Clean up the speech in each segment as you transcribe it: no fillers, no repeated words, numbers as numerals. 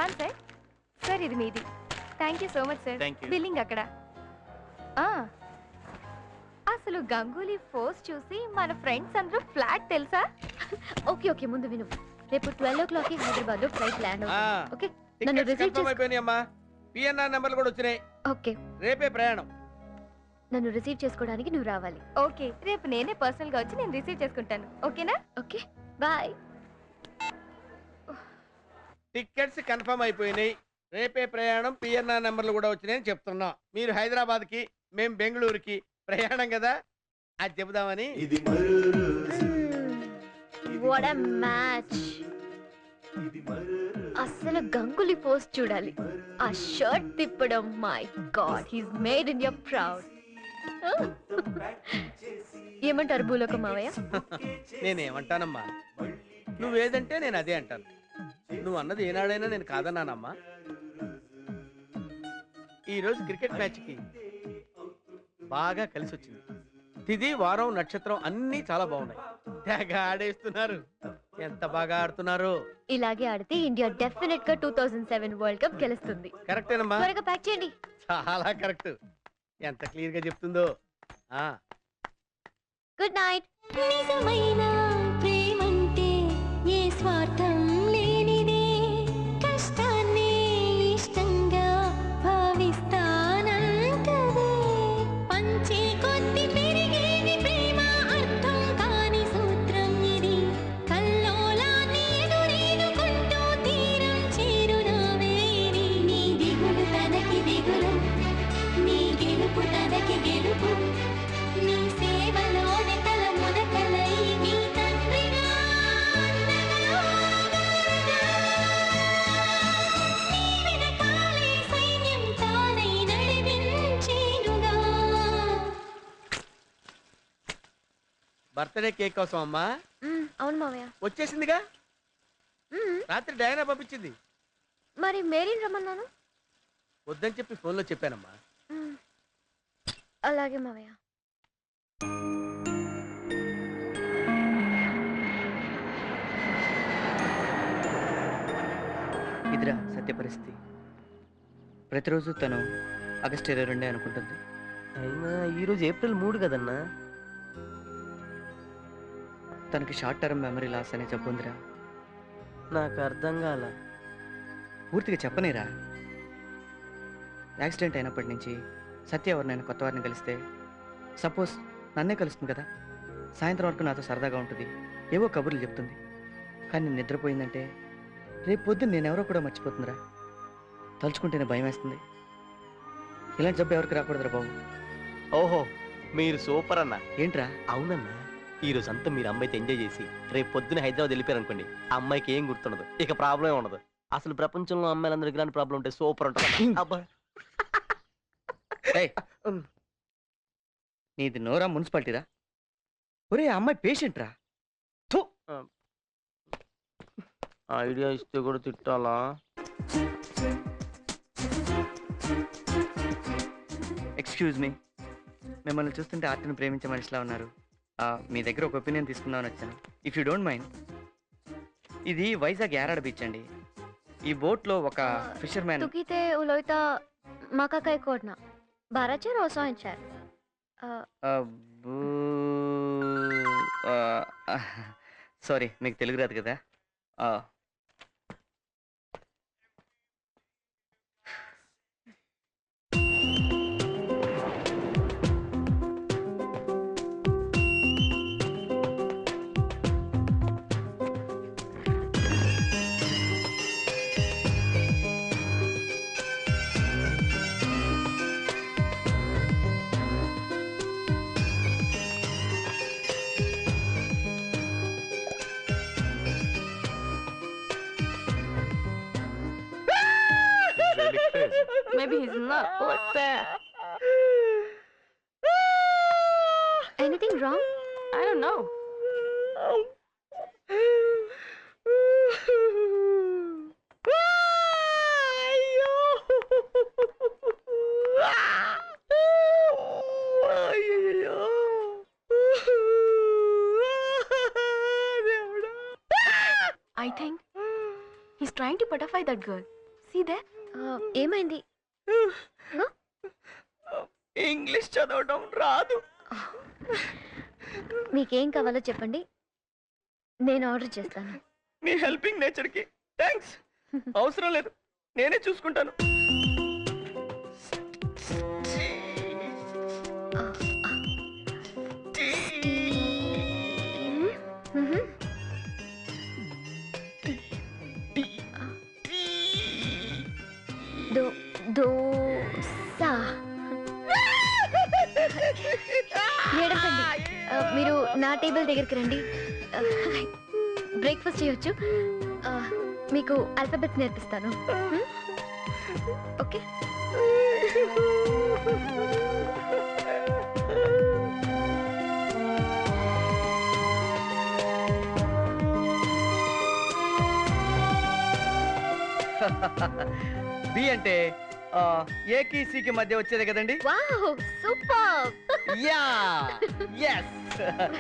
One set sir, ఇది మీది. Thank you so much sir. Billing అక్కడ. అసలు గంగూలీ ఫోర్స్ చూసి మన ఫ్రెండ్స్ అందరూ ఫ్లాట్ తెలుసా? ఓకే ఓకే, ముందు విను. రేపు 12 o'clock హైదరాబాద్ లో ఫ్లైట్ ల్యాండ్ అవుతుంది. ఓకే, నన్ను రిసీవ్ చేసుకోమా? పిఎన్ఆర్ నంబర్లు కూడా వచ్చినాయి. ఓకే, రేపే ప్రయాణం. నన్ను రిసీవ్ చేసుకోవడానికి నువ్వు రావాలి. ఓకే, రేపు నేనే పర్సనల్ గా వచ్చి నేను రిసీవ్ చేసుకుంటాను. ఓకేనా? Okay, bye. టికెట్స్ కన్ఫర్మ్ అయిపోయినాయి. రేపే ప్రయాణం. పిఎన్ఆర్ నంబర్లు కూడా వచ్చినాయని చెప్తున్నాం. మీరు హైదరాబాద్ కి, మేము బెంగళూరుకి ప్రయాణం కదా, అది చెబుదామని. What a match. అసలు గంగులీ పోస్ట్ చూడాలి. ఆ షర్ట్ తిప్పడం, my God, he's made India proud. ఏమంటారు భూలోక మావయ్య? నేనేమంటానమ్మా, నువ్వేదంటే నేను అదే అంటాను. నువ్వు అన్నది ఏనాడైనా నేను కాదన్నానమ్మా. ఈరోజు క్రికెట్ మ్యాచ్కి బాగా కలిసి వచ్చింది. తిది, వారం, నక్షత్రం అన్నీ చాలా బాగున్నాయి. తెగ ఆడేస్తున్నారు. ఎంత బాగా ఆడుతున్నారు. ఇలాగే ఆడితే ఇండియా డెఫినెట్ గా 2007 వరల్డ్ కప్ గెలుస్తుంది. కరెక్టేనమ్మా. త్వరగా ప్యాక్ చేయండి. చాలా కరెక్ట్. ఎంత క్లియర్ గా చెప్తుందో. Good night. నిజమైన ప్రేమంటే ఏ స్వార్థం లేనిదే, కష్టాన్ని ఇష్టంగా భావిస్తానంటదే. పంచే కొద్ది పెరిగేది ప్రేమ, అర్థం కాని సూత్రం ఇది. కల్లోలాన్ని ఎదురీదుకుంటూ తీరం చేరునావేది. నీ దిగులు తనకి దిగులు, నీ గెలుపు తనకి గెలుపు. నీ సేవలోని తల మునకలై నీ తండ్రిగా నీ వెనకాలే సైన్యం తానై నడిపించేనుగా. బర్త్డే కేక్ కోసం అమ్మా? అవును మావయ్య. వచ్చేసిందిగా. రాత్రి డయానా పంపించింది. మరి మేరీని రమ్మన్నాను. వద్దని చెప్పి ఫోన్లో చెప్పానమ్మా. అలాగే మావయ్య. ఇదిరా సత్య పరిస్థితి. ప్రతిరోజు తను ఆగస్టు 22 అనుకుంటుంది. అయినా ఈరోజు ఏప్రిల్ 3 కదన్నా. తనకి షార్ట్ టర్మ్ మెమరీ లాస్ అనే జబ్బు ఉందిరా. నాకు అర్థం కాల. పూర్తిగా చెప్పనేరా. యాక్సిడెంట్ అయినప్పటి నుంచి సత్య ఎవరినైనా కొత్త వారిని కలిస్తే, సపోజ్ నన్నే కలుస్తుంది కదా, సాయంత్రం వరకు నాతో సరదాగా ఉంటుంది, ఏవో కబుర్లు చెప్తుంది. కానీ నిద్రపోయిందంటే రేపు పొద్దున్న నేనెవరో కూడా మర్చిపోతుందిరా. తలుచుకుంటేనే భయం వేస్తుంది. ఇలాంటి జబ్బు ఎవరికి రాకూడదురా బాబు. ఓహో, మీరు సూపర్ అన్న. ఏంట్రా? అవునన్నా, ఈ రోజు అంతా మీరు అమ్మాయితో ఎంజాయ్ చేసి రేపు పొద్దున హైదరాబాద్ వెళ్ళిపోయారు అనుకోండి, ఆ అమ్మాయికి ఏం గుర్తుండదు, ఇక ప్రాబ్లం ఉండదు. అసలు ప్రపంచంలో అమ్మాయిలందరికీ ఇలాంటి ప్రాబ్లం ఉంటే సూపర్ ఉంటుంది. అబ్బా, నీది నోరా మున్సిపాలిటీరా? ఒరే, ఆ అమ్మాయి పేషెంట్ రా. ఐడియా ఇస్తే కూడా తిట్టాలా? ఎక్స్క్యూజ్ మీ, మిమ్మల్ని చూస్తుంటే ఆర్ట్ని ప్రేమించే మనిషిలా ఉన్నారు. మీ దగ్గర ఒక ఒపీనియన్ తీసుకుందామని వచ్చాను, ఇఫ్ యూ డోంట్ మైండ్. ఇది వైజాగ్ యారాడ బీచ్ అండి. ఈ బోట్లో ఒక ఫిషర్ మ్యాన్. तुकीते उलोयता माका काय कोडना बाराचे रोसांचार. సారీ, మీకు తెలుగు రాదు కదా. Maybe he's not like that. Anything wrong? I don't know. I think he's trying to butterfly that girl. See there? ఏమైంది? ఇంగ్లీష్ చదవడం రాదు. మీకేం కావాలో చెప్పండి, నేను ఆర్డర్ చేస్తాను. మీ హెల్పింగ్ నేచర్కి థ్యాంక్స్. అవసరం లేదు, నేనే చూసుకుంటాను. దోసా. ఏడకండి, మీరు నా టేబుల్ దగ్గరికి రండి. బ్రేక్ఫాస్ట్ చేయొచ్చు. మీకు ఆల్ఫాబెట్స్ నేర్పిస్తాను. ఓకే. బి అంటే ఏకి సికి మధ్య వచ్చేదే కదండి. Wow, super. Yeah, yes.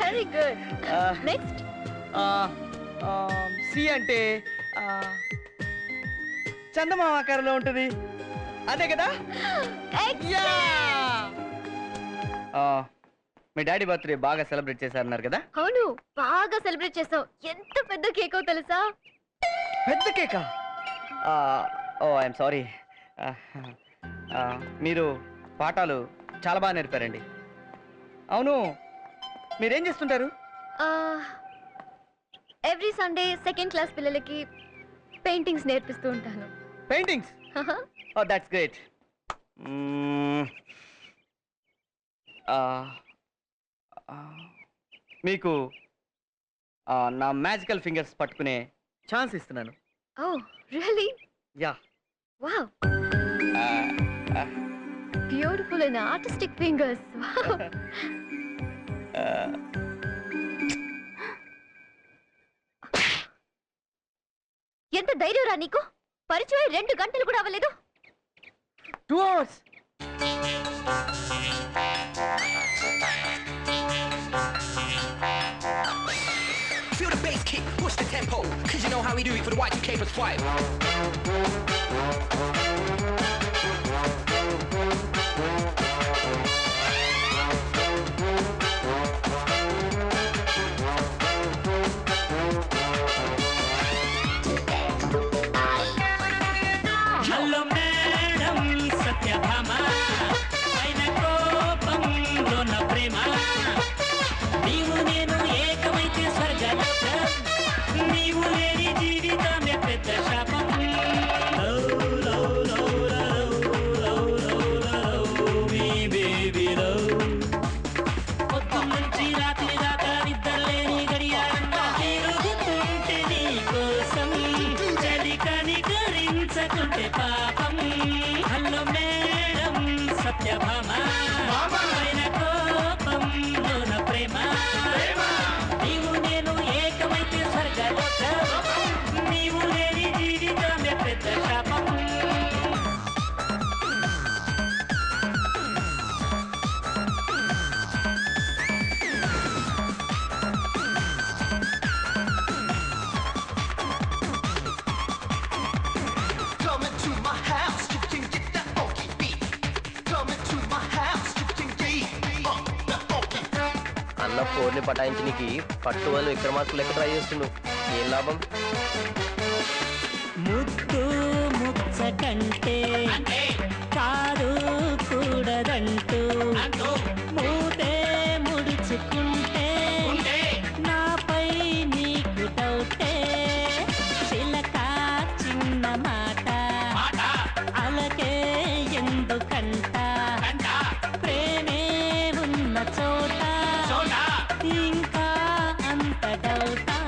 Very good. Next. C అంటే చందమామ ఆకారంలో ఉంటుంది, అదే కదా. యా. మీ డాడీ బర్త్డే బాగా సెలబ్రేట్ చేశారన్నారు కదా. అవును, బాగా సెలబ్రేట్ చేసాం. ఎంత పెద్ద కేకో తెలుసా? పెద్ద కేకా? ఓ ఐఎమ్ సారీ. మీరు పాఠాలు చాలా బాగా నేర్పారండి. అవును, మీరేం చేస్తుంటారు? ఎవ్రీ సండే సెకండ్ క్లాస్ పిల్లలకి పెయింటింగ్స్ నేర్పిస్తూ ఉంటాను. పెయింటింగ్స్? Oh that's great. మీకు నా మ్యాజికల్ ఫింగర్స్ పట్టుకునే ఛాన్స్ ఇస్తున్నాను. Oh really? Yeah. Wow, beautiful and artistic fingers. ఎంత ధైర్యం రా నీకు? పరిచయం 2 గంటలు కూడా అవ్వలేదు. 2 hours. Feel the bass kick, push the tempo, cause you know how we do it for the Y2K plus 5. Hello madam Satyabhama, పైన కోపంలో నా ప్రేమ, నీవు నేను ఏకమైతే స్వర్గలోకం, నీవు లేని జీవితమే పెద్ద శాపం. పొద్దు నుంచి రాత్రి దాకా నిద్రలేని గడియారంగా తిరుగుతుంటే నీ కోసం, చలి కనికరించకుంటే పాపం. హలో మేడం సత్యభామ, పైన కోపంలో నా ప్రేమ, నీవు నేను ఏకమైతే స్వర్గలోకం, నీవు లేని జీవితమే పెద్ద శాపం. Come into my house, you can get that funky beat. Come into my house, you can get that funky beat. అన్న ఫోన్ని పటాయించడానికి పట్టు వాళ్ళు విక్రమార్కులు లెక్క ట్రై చేస్తుండు. ఏం లాభం? ముద్దు ముచ్చటంటే కాదు కూడదంటూ మూతే ముడుచుకుంటే నాపై నీకు డౌటే. చిలక చిన్న మాట అలకే ఎందుకంట, ప్రేమే ఉన్న చోట ఇంకా అంత డౌటా.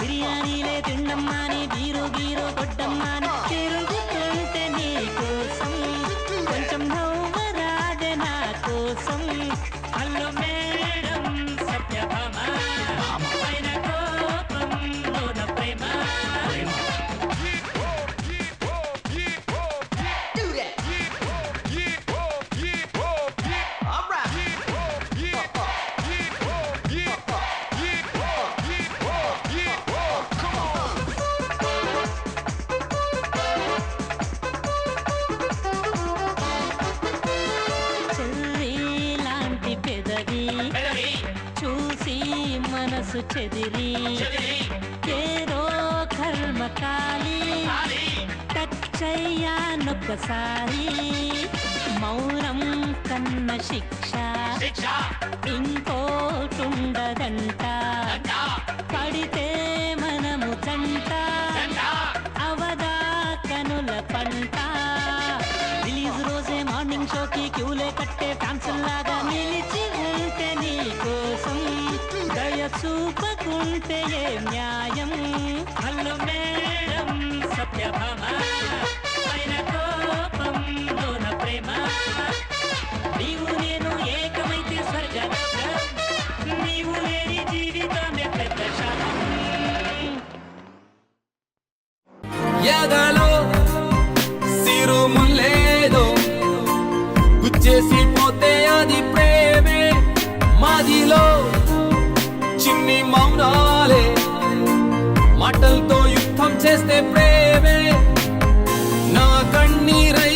బిర్యానీలే తిండమ్మాని, బీరు గీరు కొట్టమ్మాని, తిరుగుతుంటే నీ కోసం కొంచెం నవ్వరాదే నా కోసం. హలో మేడం సత్యభామ, పైన కోపంలో నా ప్రేమ, మనసు చెదిరి ఏదో కర్మ కాలి టచ్చయ్యానొక్కసారి మౌనం కన్న శిక్ష ఇంకోటుండదంట పడితే మనము చంట అవదా కనుల పంట రిలీజ్ రోజే మార్నింగ్ షోకి క్యూలే కట్టే ఫ్యాన్స్ లాగా నిలిచి ఉంటే నీ కోసం దయ చూపకుంటే ఏ న్యాయం హలో మేడం సత్యభామ పైన కోపం లోన ప్రేమ నీవు నేను ఏకమైతే స్వర్గం నీవు లేని జీవితమే పెద్ద శాపం ఎదలో సిరుములేదో గుచ్చేసి పోతే అది ప్రేమే మాదిలో చిన్ని మౌనాలే మాటలతో యుద్ధం చేస్తే ప్రేమే నా కన్నీరై